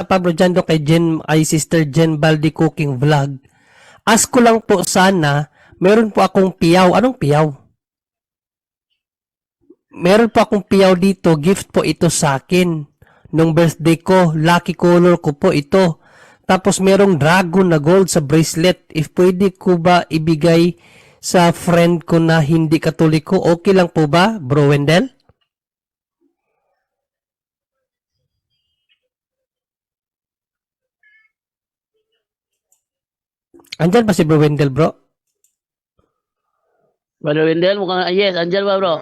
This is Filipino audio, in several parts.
Pablo Jando kay Sister Jen Baldi Cooking Vlog. Ask ko lang po sana, meron po akong piyaw. Anong piyaw? Meron po akong piyaw dito. Gift po ito sa akin. Nung birthday ko, lucky color ko po ito. Tapos merong dragon na gold sa bracelet. If pwede ko ba ibigay sa friend ko na hindi katoliko, okay lang po ba, Bro Wendell? Andyan ba si Bro Wendell, bro? Brother Wendell, mukhang, yes, andyan ba, bro?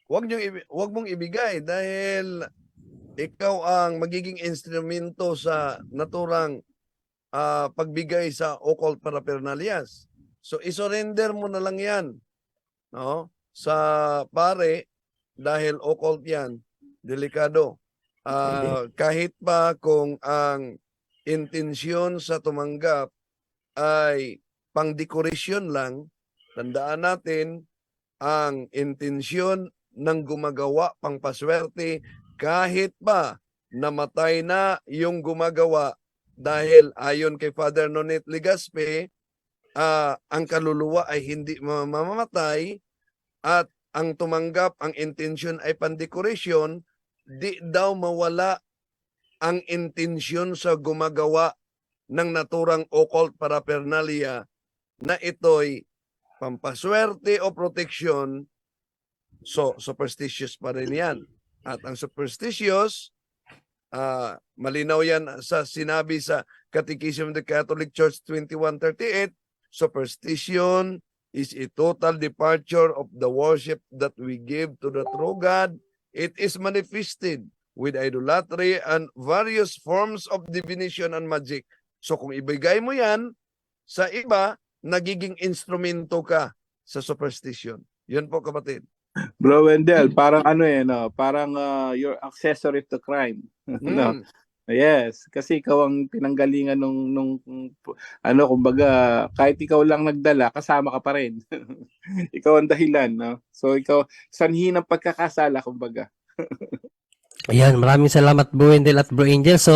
Wag mong ibigay dahil ikaw ang magiging instrumento sa naturang pagbigay sa occult paraphernalias. So isurrender mo na lang 'yan, no? Sa pare dahil occult 'yan, delikado. Kahit pa kung ang intensyon sa tumanggap ay pang-decoration lang, tandaan natin ang intensyon ng gumagawa pangpaswerte kahit pa namatay na yung gumagawa dahil ayon kay Father Nonet Legaspi, ang kaluluwa ay hindi mamamatay at ang tumanggap, ang intensyon ay pandekorasyon, di daw mawala ang intensyon sa gumagawa ng naturang occult paraphernalia na ito'y pampaswerte o proteksyon. So, superstitious pa rin yan. At ang superstitious, malinaw yan sa sinabi sa Catechism of the Catholic Church 2138, superstition is a total departure of the worship that we give to the true God. It is manifested with idolatry and various forms of divination and magic. So kung ibigay mo yan sa iba, nagiging instrumento ka sa superstition. Yun po, kapatid. Bro Wendell, parang ano no? Parang you're accessory to crime. No? Yes, kasi ikaw ang pinanggalingan nung ano, kumbaga, kahit ikaw lang nagdala, kasama ka pa rin. Ikaw ang dahilan, no? So ikaw sanhi ng pagkakasala, kumbaga. Ayan, maraming salamat Bro Wendell at Bro Angel. So,